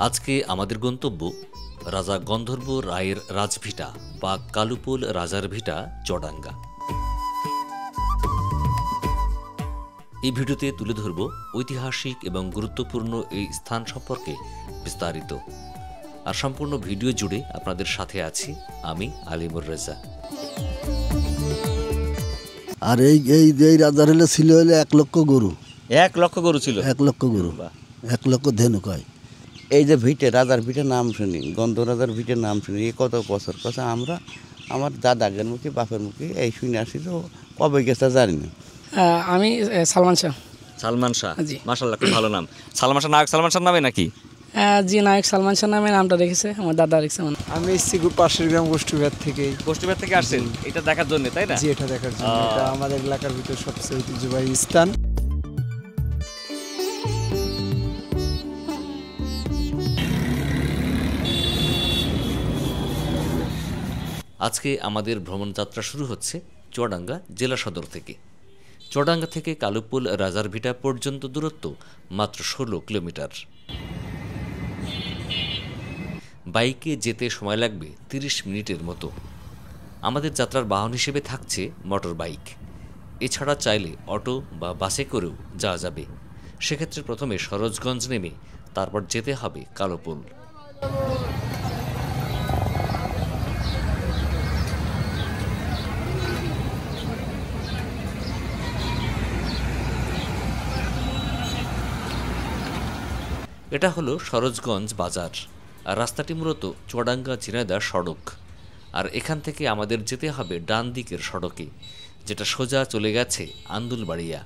আজকে আমাদের গন্তব্য রাজা গন্ধর্ব রায়ের রাজভিটা বা কালুপোল রাজার ভিটা চুয়াডাঙ্গা। এই ভিডিওতে তুলে ধরব ঐতিহাসিক এবং গুরুত্বপূর্ণ এই স্থান সম্পর্কে বিস্তারিত। আর সম্পূর্ণ ভিডিও জুড়ে আপনাদের সাথে আছি আমি আলিমুর রেজা। আর এই রাজার হলে ছিল হলে 1 লক্ষ গরু। 1 লক্ষ গরু ছিল? 1 লক্ষ গরু, 1 লক্ষ ধেনু কয়। এই যে ভিটে রাজার ভিটের নাম শুনি, গন্ধ রাজার ভিটের নাম শুনি, এই কত বছর কথা আমরা আমার দাদাগের মুখে বাপের মুখে এই শুনে আসি, তো কবে গেছে জানি না। আমি সালমান শাহ। সালমান শাহ, জি। মাশাআল্লাহ, খুব ভালো নাম। সালমান শাহ, নায়ক সালমান শাহ নামে নাকি? জি, নায়ক সালমান শাহ নামে নামটা রেখেছে আমার দাদা রেখেছে। আমি এসেছি পাশের গ্রাম গোষ্ঠীবাদ থেকে। গোষ্ঠীবাদ থেকে আসছেন এটা দেখার জন্য, তাই না? জি, এটা দেখার জন্য। এটা আমাদের এলাকার ভিতর সবচেয়ে ঐতিহ্যবাহী স্থান। আজকে আমাদের ভ্রমণযাত্রা শুরু হচ্ছে চুয়াডাঙ্গা জেলা সদর থেকে। চুয়াডাঙ্গা থেকে কালুপোল রাজার ভিটা পর্যন্ত দূরত্ব মাত্র 16 কিলোমিটার। বাইকে যেতে সময় লাগবে 30 মিনিটের মতো। আমাদের যাত্রার বাহন হিসেবে থাকছে মোটর বাইক। এছাড়া চাইলে অটো বা বাসে করেও যাওয়া যাবে। সেক্ষেত্রে প্রথমে সরোজগঞ্জ নেমে তারপর যেতে হবে কালুপোল। এটা হলো সরোজগঞ্জ বাজার। আর রাস্তাটি মূলত চুয়াডাঙ্গা ঝিনাইদহ সড়ক। আর এখান থেকে আমাদের যেতে হবে ডান দিকের সড়কে, যেটা সোজা চলে গেছে আন্দুলবাড়িয়া।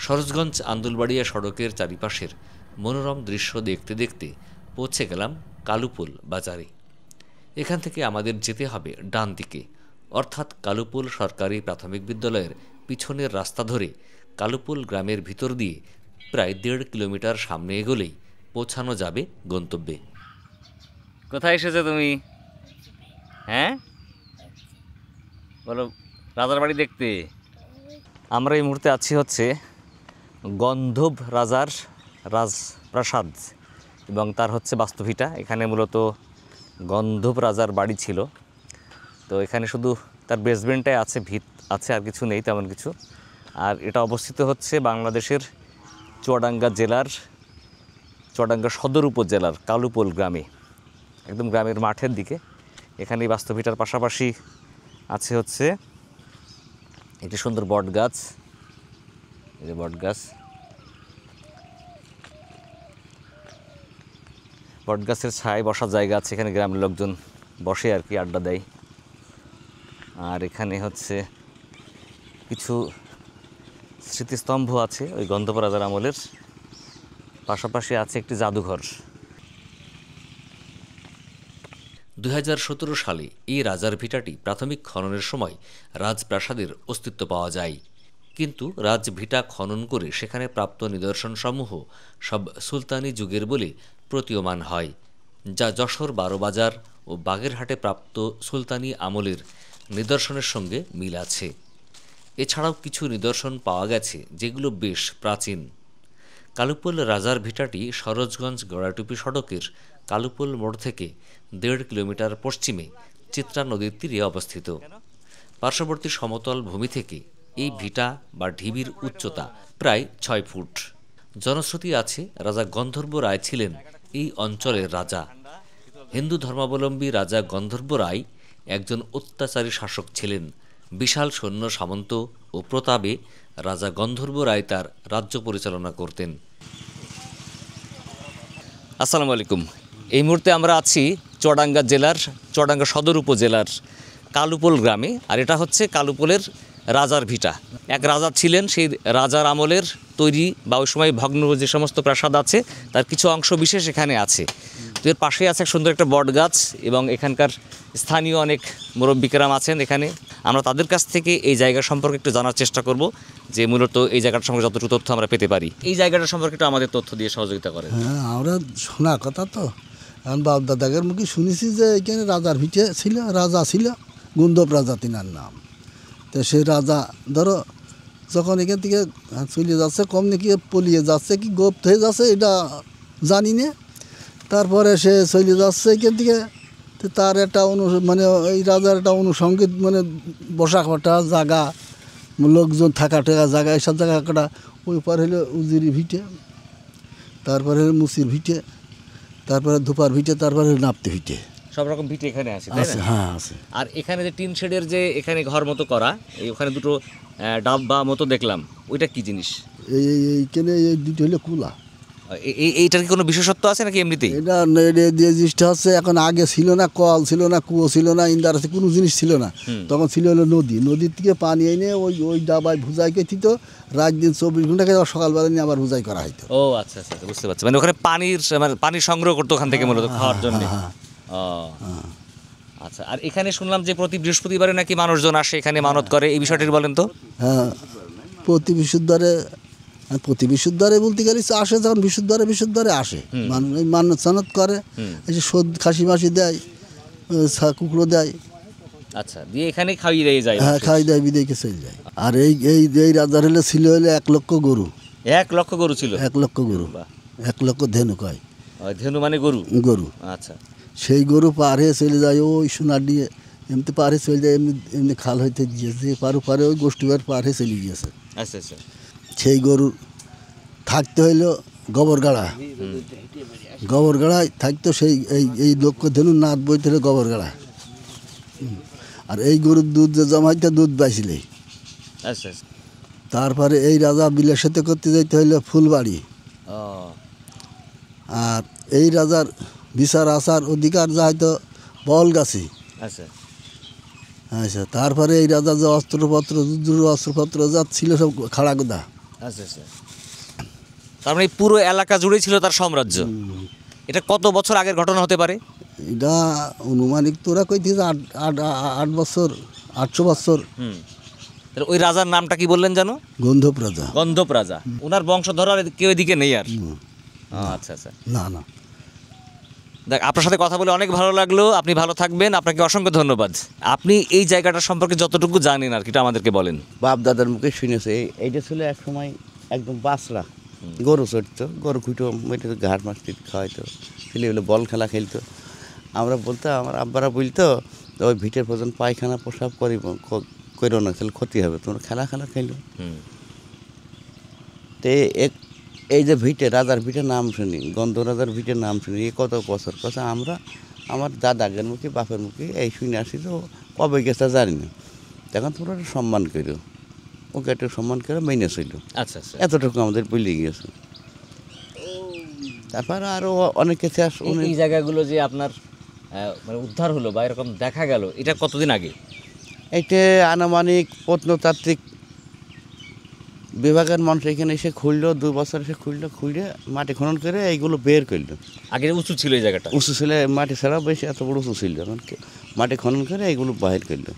সরোজগঞ্জ আন্দুলবাড়িয়া সড়কের চারিপাশের মনোরম দৃশ্য দেখতে দেখতে পৌঁছে গেলাম কালুপোল বাজারে। এখান থেকে আমাদের যেতে হবে ডান দিকে, অর্থাৎ কালুপোল সরকারি প্রাথমিক বিদ্যালয়ের পিছনের রাস্তা ধরে কালুপোল গ্রামের ভিতর দিয়ে প্রায় 1.5 কিলোমিটার সামনে এগোলেই পৌঁছানো যাবে গন্তব্যে। কোথায় এসেছো তুমি? হ্যাঁ বলো, রাজার বাড়ি দেখতে। আমরা এই মুহূর্তে আছি হচ্ছে গন্ধর্ব রাজার রাজপ্রাসাদ এবং তার হচ্ছে বাস্তুভিটা। এখানে মূলত গন্ধর্ব রাজার বাড়ি ছিল। তো এখানে শুধু তার বেসমেন্টটাই আছে, ভিত আছে, আর কিছু নেই তেমন কিছু। আর এটা অবস্থিত হচ্ছে বাংলাদেশের চুয়াডাঙ্গা জেলার চুয়াডাঙ্গা সদর উপজেলার কালুপোল গ্রামে, একদম গ্রামের মাঠের দিকে। এখানে এই বাস্তুভিটার পাশাপাশি আছে হচ্ছে একটি সুন্দর বট গাছ। এই যে বট গাছ, বট গাছের ছায় বসার জায়গা আছে। এখানে গ্রামের লোকজন বসে আর কি, আড্ডা দেয়। আর এখানে হচ্ছে কিছু স্মৃতিস্তম্ভ আছে ওই গন্ধর্ব রাজার আমলের। পাশাপাশি আছে একটি জাদুঘর। 2017 সালে এই রাজার ভিটাটি প্রাথমিক খননের সময় রাজপ্রাসাদের অস্তিত্ব পাওয়া যায়। কিন্তু রাজভিটা খনন করে সেখানে প্রাপ্ত নিদর্শনসমূহ সব সুলতানি যুগের বলে প্রতীয়মান হয়, যা যশোর বারোবাজার ও বাগেরহাটে প্রাপ্ত সুলতানি আমলের নিদর্শনের সঙ্গে মিল আছে। এছাড়াও কিছু নিদর্শন পাওয়া গেছে যেগুলো বেশ প্রাচীন। কালুপোল রাজার ভিটাটি সরোজগঞ্জ গড়াটুপি সড়কের কালুপোল মোড় থেকে 1.5 কিলোমিটার পশ্চিমে চিত্রা নদীর তীরে অবস্থিত। পার্শ্ববর্তী সমতল ভূমি থেকে এই ভিটা বা ঢিবির উচ্চতা প্রায় 6 ফুট। জনশ্রুতি আছে রাজা গন্ধর্ব রায় ছিলেন এই অঞ্চলের রাজা। হিন্দু ধর্মাবলম্বী রাজা গন্ধর্ব রায় একজন অত্যাচারী শাসক ছিলেন। বিশাল সৈন্য সামন্ত ও প্রতাপে রাজা গন্ধর্ব রায় তার রাজ্য পরিচালনা করতেন। আসসালামু আলাইকুম। এই মুহূর্তে আমরা আছি চুয়াডাঙ্গা জেলার চুয়াডাঙ্গা সদর উপজেলার কালুপোল গ্রামে। আর এটা হচ্ছে কালুপোলের রাজার ভিটা। এক রাজা ছিলেন, সেই রাজার আমলের তৈরি বা ওই সময় ভগ্ন যে সমস্ত প্রাসাদ আছে তার কিছু অংশ বিশেষ এখানে আছে। তো এর পাশেই আছে সুন্দর একটা বট গাছ এবং এখানকার স্থানীয় অনেক মুরব্বিকেরাম আছেন এখানে। আমরা তাদের কাছ থেকে এই জায়গা সম্পর্কে একটু জানার চেষ্টা করব, যে মূলত এই জায়গাটা সম্পর্কে যতটুকু তথ্য আমরা পেতে পারি। এই জায়গাটা সম্পর্কে একটু আমাদের তথ্য দিয়ে সহযোগিতা করেন। হ্যাঁ, আমরা শোনা কথা তো, কারণ বাপ দাদাদের মুখে শুনেছি যে এখানে রাজার ভিটে ছিল, রাজা ছিল, গুন্ধব রাজা তিনার নাম। তো সেই রাজা ধরো যখন এখান থেকে চলে যাচ্ছে কম নাকি পলিয়ে যাচ্ছে কি গোপ্ত হয়ে যাচ্ছে এটা জানি না। তারপরে সে চলে যাচ্ছে এখান থেকে, তো তার একটা মানে এই রাজার একটা অনুষঙ্গিক মানে বসা খাটা জায়গা, লোকজন থাকা টাকা জায়গা, এইসব জায়গা একটা ওই পার হলো উজিরি ভিটে, তারপরে হলো মুসির ভিটে, তারপরে ধুপার ভিটে, তারপরে হলো নাপতে ভিটে সব রকম ভিটে এখানে আছে, তাই আছে। না? হ্যাঁ আছে। আর এখানে যে টিন শেডের যে এখানে ঘর মতো করা, এই ওখানে দুটো ডাব্বা মতো দেখলাম, ওইটা কি জিনিস? এইখানে এই দুটো হলো কুলা। এইটার কি কোনো বিশেষত্ব আছে নাকি এমনিতেই? এটা যে জিনিসটা হচ্ছে এখন আগে ছিল না, কল ছিল না, কুয়ো ছিল না, ইন্দার আছে কোনো জিনিস ছিল না। তখন ছিল হলো নদী, নদীর থেকে পানি এনে ওই ডাবায় ভুজাইকে দিত, রাত দিন 24 ঘন্টা খেয়ে সকালবেলা নিয়ে আবার ভুজাই করা হতো। ও আচ্ছা আচ্ছা, বুঝতে পারছি। মানে ওখানে পানি সংগ্রহ করতো ওখান থেকে মূলত খাওয়ার জন্য। ও আচ্ছা। আর এখানে শুনলাম যে প্রতি বৃহস্পতিবারে নাকি মানুষজন আসে এখানে মানত করে, এই বিষয়টি বলেন তো। হ্যাঁ, প্রতি বিশুদ্ধরে বলতে গেলে আসে, যখন বিশুদ্ধরে আসে মানুষ এই মানত চানত করে, এই যে সদ খাসি মাসি দেয়, কুকুরো দেয়। আচ্ছা, দিয়ে এখানে খাইয়ে দিয়ে যায়। হ্যাঁ, খাই দেয়, বিদেকে চলে যায়। আর এই রাজার হলে ছিল হলে 1 লক্ষ গরু। 1 লক্ষ গরু ছিল? 1 লক্ষ গরু, 1 লক্ষ ধেনু কয়। ধেনু মানে গরু। আচ্ছা। সেই গরু পার হয়ে চলে যায় ওই সোনার দিয়ে, এমনি পার হয়ে চলে যায়, এমনি খাল হইতে গিয়েছে, পারে ওই গোষ্ঠীবার পার হয়ে চলে গিয়েছে। আচ্ছা আচ্ছা। সেই গরু থাকতে হইলো গোবরগাড়ায় থাকতো। এই লক্ষ ধেনু নাদ বইতে হলো গোবরগাড়া। আর এই গরুর দুধ যে জমাইতে দুধ পাইছিলে। আচ্ছা আচ্ছা। তারপরে এই রাজা বিলের সাথে করতে যাইতে হইলো ফুলবাড়ি। আর এই রাজার বিচার আচার অধিকার যা হয়তো বলগাছি। আচ্ছা আচ্ছা। তারপরে এই রাজা যে অস্ত্রপত্র যা ছিল সব খাড়াগোদা। আচ্ছা আচ্ছা। তার মানে পুরো এলাকা জুড়েই ছিল তার সাম্রাজ্য। এটা কত বছর আগের ঘটনা হতে পারে? এটা অনুমানিক তোরা কইতিস 8 বছর, 800 বছর। তাহলে ওই রাজার নামটা কি বললেন জানো? গন্ধব রাজা। ওনার বংশধর আর কেউ এদিকে নেই আর? আচ্ছা আচ্ছা। না। দেখ, আপনার সাথে কথা বলে অনেক ভালো লাগলো। আপনি ভালো থাকবেন, আপনাকে অসংখ্য ধন্যবাদ। আপনি এই জায়গাটা সম্পর্কে যতটুকু জানেন আর কিটা আমাদেরকে বলেন। বাপ দাদার মুখে শুনেছে এইটা ছিল এক সময় একদম বাসরা, গরু চড়তো, গরু খুঁটো মেটে ঘাট মাছটি খাওয়াইতো, ছেলেগুলো বল খেলা খেলতো। আমরা বলতাম, আমার আব্বারা বলতো ওই ভিটের প্রয়োজন পায়খানা প্রসাব করো না, তাহলে ক্ষতি হবে, তোমরা খেলা খেলো। তো এই যে রাজার ভিটের নাম শুনি, গন্ধ রাজার ভিটের নাম শুনি, এ কত বছর কথা আমরা আমার দাদাগের মুখে বাপের মুখে এই শুনে আসি, তো কবে গেছে জানি না। তখন তোমরা একটু সম্মান করো, ওকে একটু সম্মান করে মেনে ছিল। আচ্ছা আচ্ছা। এতটুকু আমাদের বলে গিয়েছে। তারপরে আরও অনেক কিছু এই জায়গাগুলো যে আপনার মানে উদ্ধার হলো বা এরকম দেখা গেল, এটা কতদিন আগে? এইটা আনুমানিক প্রত্নতাত্ত্বিক বিভাগের মানুষ এখানে এসে খুললো, 2 বছর এসে খুলে মাটি খনন করে এইগুলো বের করলো। আগে উঁচু ছিল এই জায়গাটা? উঁচু ছিল, মাটি ছাড়াও বেশি এত বড় উঁচু ছিল, মাটি খনন করে এইগুলো বাহির করলো।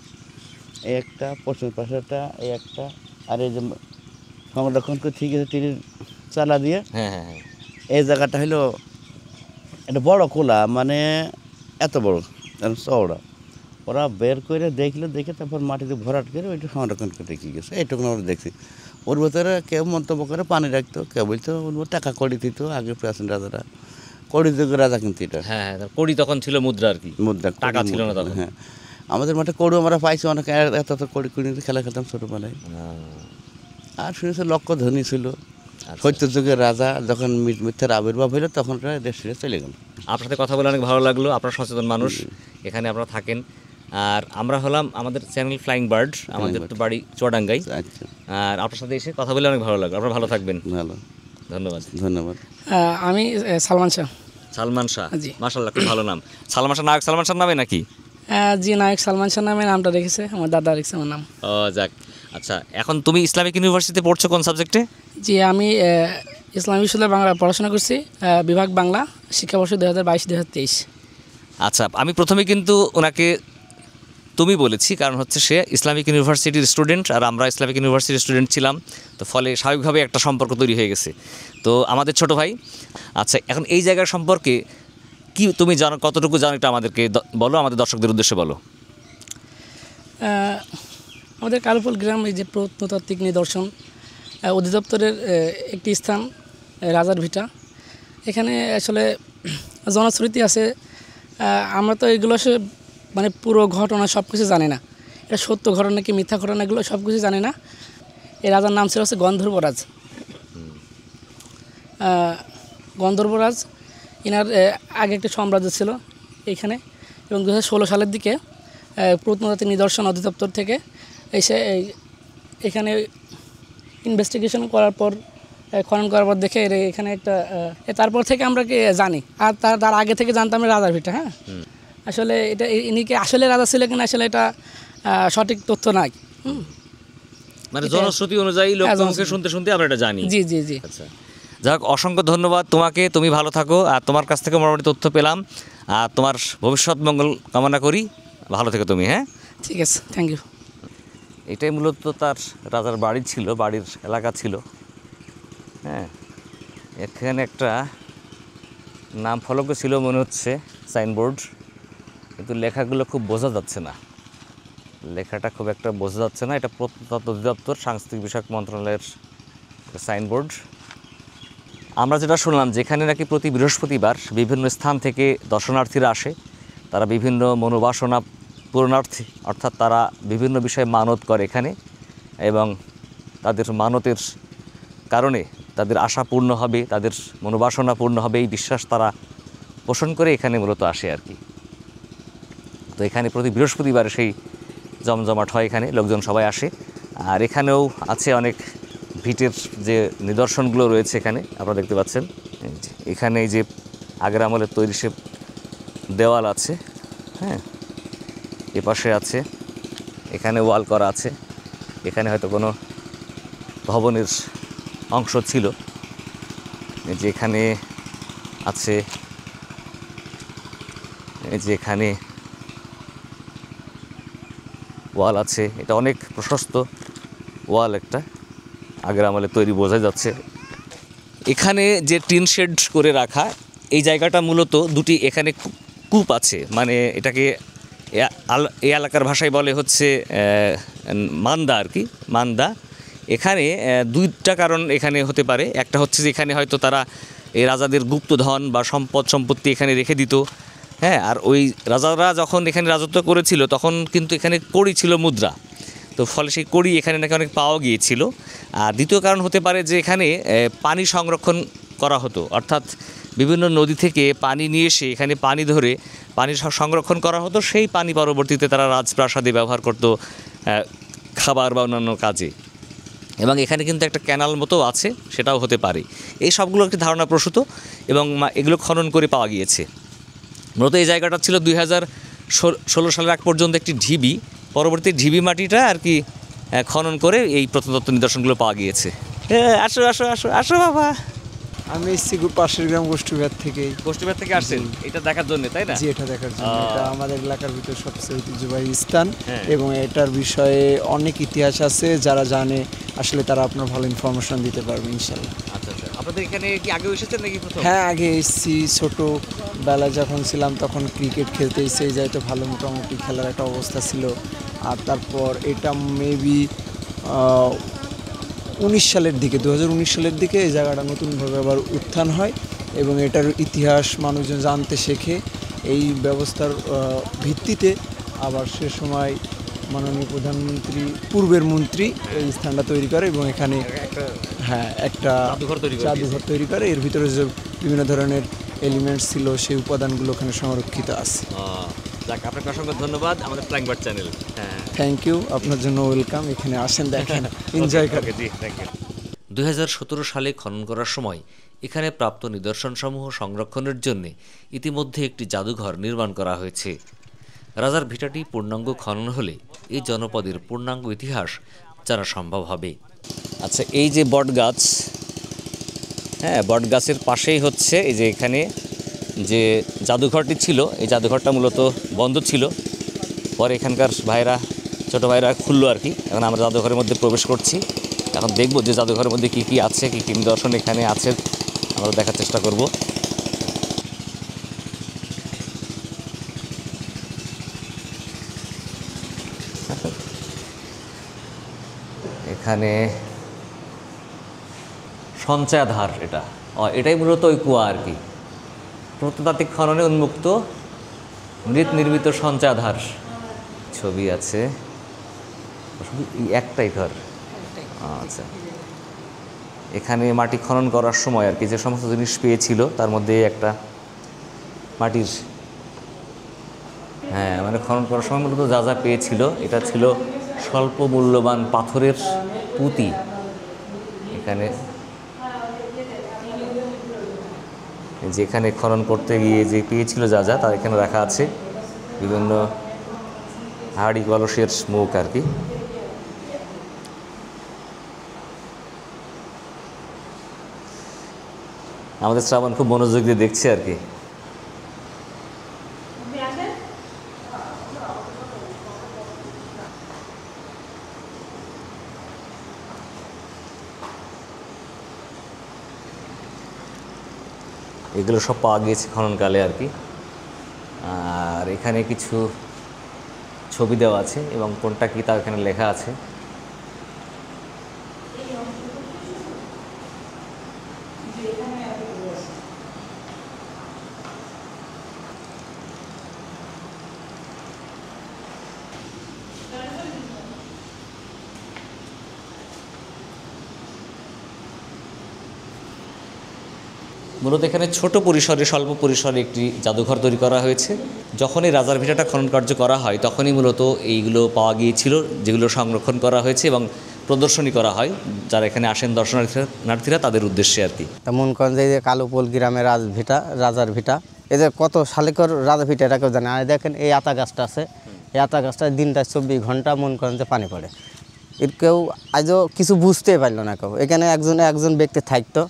এই একটা পশ্চিম পাশেটা, এই একটা, আর এই যে সংরক্ষণ করে ঠিক আছে টিনের চালা দিয়ে। হ্যাঁ। এই জায়গাটা হলো একটা বড় কোলা, মানে এত বড় চওড়া। ওরা বের করে দেখে তারপর মাটিতে ভরাট করে ওইটা সংরক্ষণ করে রেখে গেছে। এইটুকু আমরা দেখছি। ওর ভেতরে কেউ মন্তব্য করে পানি রাখতো, কেউ বলতো টাকা কড়ি দিত। আগে প্রাচীন রাজারা কড়ি যুগের রাজা, কিন্তু এটা হ্যাঁ, কড়ি তখন ছিল মুদ্রা আর কি, মুদ্রা, টাকা ছিল না তখন। হ্যাঁ, আমাদের মাঠে কড়ি আমরা পাইছি অনেক, এত কড়ি খেলা খেলতাম ছোটোবেলায়। আর শুনেছি লক্ষ্য ধনী ছিল। সত্য যুগের রাজা যখন মিথ্যার আবির্ভাব হইলো তখন দেশ ছেড়ে চলে গেল। আপনার সাথে কথা বলে অনেক ভালো লাগলো। আপনারা সচেতন মানুষ, এখানে আপনারা থাকেন। আর আমরা হলাম আমাদের চ্যানেল ফ্লাইং বার্ড, আমাদের তো বাড়ি চুয়াডাঙ্গায়। আর আপনার সাথে এসে কথা বলে অনেক ভালো লাগলো। আপনারা ভালো থাকবেন। ভালো, ধন্যবাদ। আমি সালমান শাহ। জি, মাশাআল্লাহ, খুব ভালো নাম। সালমান শাহ, নায়ক সালমান শাহ নামে নাকি? জি, নায়ক সালমান শাহ নামে নামটা রেখেছে আমার দাদা, রেখেছে আমার নাম। ও যাক। আচ্ছা, এখন তুমি ইসলামিক ইউনিভার্সিটিতে পড়ছো কোন সাবজেক্টে? জি, আমি ইসলামী বিশ্ববিদ্যালয়ে বাংলা পড়াশোনা করছি, বিভাগ বাংলা, শিক্ষাবর্ষ 2022-2023। আচ্ছা, আমি প্রথমে কিন্তু ওনাকে তুমি বলেছি, কারণ হচ্ছে সে ইসলামিক ইউনিভার্সিটির স্টুডেন্ট আর আমরা ইসলামিক ইউনিভার্সিটির স্টুডেন্ট ছিলাম, তো ফলে স্বাভাবিকভাবে একটা সম্পর্ক তৈরি হয়ে গেছে। তো আমাদের ছোট ভাই। আচ্ছা, এখন এই জায়গার সম্পর্কে কি তুমি জানো, কতটুকু জানো, এটা আমাদেরকে বলো, আমাদের দর্শকদের উদ্দেশ্যে বলো। আমাদের কালুপুল গ্রাম এই যে প্রত্নতাত্ত্বিক নিদর্শন অধিদপ্তরের একটি স্থান রাজার ভিটা। এখানে আসলে জনশ্রুতি আছে, আমরা তো এগুলো মানে পুরো ঘটনা সব কিছু জানি না, এটা সত্য ঘটনা কি মিথ্যা ঘটনা এগুলো সব কিছু জানি না। এই রাজার নাম ছিল হচ্ছে গন্ধর্বরাজ। গন্ধর্বরাজ এনার আগে একটা সাম্রাজ্য ছিল এইখানে, এবং 2016 সালের দিকে প্রত্নতাত্ত্বিক নিদর্শন অধিদপ্তর থেকে এসে এখানে ইনভেস্টিগেশন করার পর খনন করার পর দেখে এখানে একটা তারপর থেকে আমরা জানি। আর তার আগে থেকে জানতাম রাজার ভিটা। হ্যাঁ, আসলে এটা ইনি কি আসলে রাজা ছিল কিনা আসলে এটা সঠিক তথ্য নাই। মানে জনশ্রুতি অনুযায়ী লোকজনকে শুনতে শুনতে আমরা এটা জানি। জি জি জি। আচ্ছা, যাক, অসংখ্য ধন্যবাদ তোমাকে, তুমি ভালো থাকো। আর তোমার কাছ থেকে মোটামুটি তথ্য পেলাম, আর তোমার ভবিষ্যৎ মঙ্গল কামনা করি। ভালো থেকো তুমি। হ্যাঁ, ঠিক আছে, থ্যাংক ইউ। এটাই মূলত তার রাজার বাড়ি ছিল, বাড়ির এলাকা ছিল। হ্যাঁ, এখানে একটা নাম ফলকও ছিল মনে হচ্ছে, সাইনবোর্ড, কিন্তু লেখাগুলো খুব বোঝা যাচ্ছে না, লেখাটা খুব একটা বোঝা যাচ্ছে না। এটা প্রত্নতত্ত্ব অধিদপ্তর সাংস্কৃতিক বিষয়ক মন্ত্রণালয়ের সাইনবোর্ড। আমরা যেটা শুনলাম, যেখানে নাকি প্রতি বৃহস্পতিবার বিভিন্ন স্থান থেকে দর্শনার্থীরা আসে, তারা বিভিন্ন মনোবাসনা পূরণার্থী, অর্থাৎ তারা বিভিন্ন বিষয়ে মানত করে এখানে, এবং তাদের মানতের কারণে তাদের আশা পূর্ণ হবে, তাদের মনোবাসনা পূর্ণ হবে, এই বিশ্বাস তারা পোষণ করে এখানে মূলত আসে আর কি। তো এখানে প্রতি বৃহস্পতিবার সেই জমজমাট হয়, এখানে লোকজন সবাই আসে। আর এখানেও আছে অনেক ভিটের যে নিদর্শনগুলো রয়েছে এখানে আপনারা দেখতে পাচ্ছেন। এখানে এই যে আগের আমলের তৈরি সে দেওয়াল আছে, হ্যাঁ, এপাশে আছে, এখানে ওয়াল করা আছে, এখানে হয়তো কোনো ভবনের অংশ ছিল। এই যে এখানে আছে, এই যে এখানে ওয়াল আছে, এটা অনেক প্রশস্ত ওয়াল, একটা আগের আমলে তৈরি বোঝা যাচ্ছে। এখানে যে টিন শেড করে রাখা এই জায়গাটা মূলত দুটি এখানে কূপ আছে, মানে এটাকে এই এলাকার ভাষায় বলে হচ্ছে মান্দা আর কি, মান্দা। এখানে দুইটা কারণ এখানে হতে পারে। একটা হচ্ছে যে এখানে হয়তো তারা এই রাজাদের গুপ্তধন বা সম্পত্তি এখানে রেখে দিত। হ্যাঁ, আর ওই রাজারা যখন এখানে রাজত্ব করেছিল তখন কিন্তু এখানে কড়ি ছিল, মুদ্রা, তো ফলে সেই কড়ি এখানে নাকি অনেক পাওয়া গিয়েছিল। আর দ্বিতীয় কারণ হতে পারে যে এখানে পানি সংরক্ষণ করা হতো, অর্থাৎ বিভিন্ন নদী থেকে পানি নিয়ে এসে এখানে পানি ধরে পানি সংরক্ষণ করা হতো, সেই পানি পরবর্তীতে তারা রাজপ্রাসাদে ব্যবহার করতো খাবার বা অন্যান্য কাজে। এবং এখানে কিন্তু একটা ক্যানাল মতো আছে, সেটাও হতে পারে। এই সবগুলো একটি ধারণা প্রসূত এবং এগুলো খনন করে পাওয়া গিয়েছে। মূলত এই জায়গাটা ছিল 2016 সালের আগ পর্যন্ত একটি ঢিবি, পরবর্তী ঢিবি মাটিটা আর কি খনন করে এই প্রত্নতত্ত্ব নিদর্শনগুলো পাওয়া গিয়েছে। আসো আসো আসো আসো বাবা। আমি এসেছি পাশের গ্রাম গোষ্ঠীবাদ থেকে। গোষ্ঠীবাদ থেকে আসছেন এটা দেখার জন্য, তাই না? জি, এটা দেখার জন্য। এটা আমাদের এলাকার ভিতরে সবচেয়ে ঐতিহ্যবাহী স্থান, হ্যাঁ। এবং এটার বিষয়ে অনেক ইতিহাস আছে, যারা জানে আসলে তারা আপনার ভালো ইনফরমেশন দিতে পারবে ইনশাল্লাহ। আচ্ছা আচ্ছা, আপনাদের এখানে কি আগে এসেছেন নাকি প্রথম? হ্যাঁ, আগে এসেছি, ছোটোবেলায় যখন ছিলাম তখন ক্রিকেট খেলতে এসে যাইতো, ভালো মোটামুটি খেলার একটা অবস্থা ছিল। আর তারপর এটা মেবি 2019 সালের দিকে এই জায়গাটা নতুনভাবে আবার উত্থান হয়, এবং এটার ইতিহাস মানুষজন জানতে শেখে। এই ব্যবস্থার ভিত্তিতে আবার সে সময় মাননীয় প্রধানমন্ত্রী, পূর্বের মন্ত্রী এই স্থানটা তৈরি করে, এবং এখানে হ্যাঁ একটা জাদুঘর তৈরি করে। এর ভিতরে যে বিভিন্ন ধরনের এলিমেন্টস ছিল সেই উপাদানগুলো ওখানে সংরক্ষিত আছে। যাক, আপনাকে অসংখ্য ধন্যবাদ আমাদের ফ্লাইং বার্ড চ্যানেল। হ্যাঁ, থ্যাংক ইউ, আপনার জন্য ওয়েলকাম। এখানে আসেন, দেখেন, এনজয় করেন। জি, থ্যাংক ইউ। 2017 সালে খনন করার সময় এখানে প্রাপ্ত নিদর্শনসমূহ সংরক্ষণের জন্য ইতিমধ্যে একটি জাদুঘর নির্মাণ করা হয়েছে। রাজার ভিটাটি পূর্ণাঙ্গ খনন হলে এই জনপদের পূর্ণাঙ্গ ইতিহাস জানা সম্ভব হবে। আচ্ছা, এই যে বট গাছ, হ্যাঁ, বট গাছের পাশেই হচ্ছে এই যে এখানে যে জাদুঘরটি ছিল, এই জাদুঘরটা মূলত বন্ধ ছিল, পরে এখানকার ছোটো ভাইরা খুললো আর কি। এখন আমরা জাদুঘরের মধ্যে প্রবেশ করছি, এখন দেখব যে জাদুঘরের মধ্যে কী কী আছে, কী কী নিদর্শন এখানে আছে আমরা দেখার চেষ্টা করব। এখানে সঞ্চয়াধার, এটাই মূলত ওই কুয়া আর কি। প্রত্নতাত্ত্বিক খননে উন্মুক্ত মৃৎ নির্মিত সঞ্চয়াধার ছবি আছে। একটাই ঘর, আচ্ছা। এখানে মাটি খনন করার সময় আর কি যে সমস্ত জিনিস পেয়েছিল তার মধ্যে একটা মাটির, হ্যাঁ মানে খনন করার সময় মূলত যা যা পেয়েছিল এটা ছিল স্বল্প মূল্যবান পাথরের পুঁতি। এখানে যেখানে খনন করতে গিয়ে যে পেয়েছিল যা যা তা এখানে রাখা আছে, বিভিন্ন হাড়ি কলসের মুখ আর কি। আমাদের শ্রাবণ খুব মনোযোগ দিয়ে দেখছে আর কি। এগুলো সব পাওয়া গিয়েছে খননকালে আর কি। আর এখানে কিছু ছবি দেওয়া আছে এবং কোনটা কি তা এখানে লেখা আছে। মূলত এখানে ছোট পরিসরে, স্বল্প পরিসরে একটি জাদুঘর তৈরি করা হয়েছে। যখন এই রাজার ভিটাটা খনন কার্য করা হয় তখনই মূলত এইগুলো পাওয়া গিয়েছিল, যেগুলো সংরক্ষণ করা হয়েছে এবং প্রদর্শনী করা হয় যারা এখানে আসেন দর্শনার্থীরা তাদের উদ্দেশ্যে আর কি। মনে করেন যে কালুপোল গ্রামের রাজার ভিটা, এই যে কত শালিকর রাজা ভিটা এটা কেউ জানে। আর দেখেন এই আতা গাছটা আছে, এই আতা গাছটা দিনটা 24 ঘন্টা মনে করেন যে পানি পড়ে। এর কেউ আজও কিছু বুঝতেই পারল না কেউ। এখানে একজন ব্যক্তি থাকতো,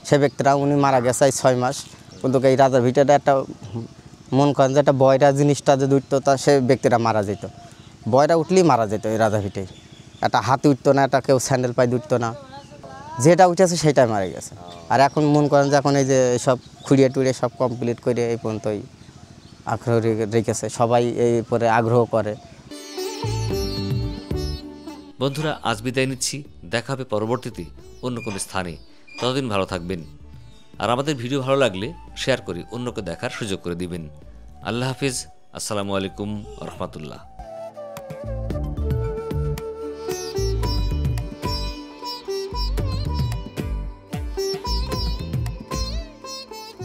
সে ব্যক্তিরা উনি মারা গেছে 6 মাস, কিন্তু এই রাজার ভিটাটা একটা মনে করেন যে একটা বয়রা জিনিসটা যদি উঠতো তা সে ব্যক্তিরা মারা যেত। বয়রা উঠলেই মারা যেত এই রাজা ভিটায়। একটা হাতি উঠতো না, একটা কেউ স্যান্ডেল পায়ে উঠতো না, যেটা উঠেছে সেটাই মারা গেছে। আর এখন মনে করেন যে এখন এই যে সব খুঁড়িয়ে টুড়িয়ে সব কমপ্লিট করে এই পর্যন্তই আগ্রহ রেখেছে, সবাই এই পরে আগ্রহ করে। বন্ধুরা, আজ বিদায় নিচ্ছি, দেখা হবে পরবর্তীতে অন্য কোনো স্থানে। ততদিন ভালো থাকবেন, আর আমাদের ভিডিও ভালো লাগলে শেয়ার করে অন্যকে দেখার সুযোগ করে দিবেন। আল্লাহ হাফিজ, আসসালামু আলাইকুম রহমতুল্লাহ।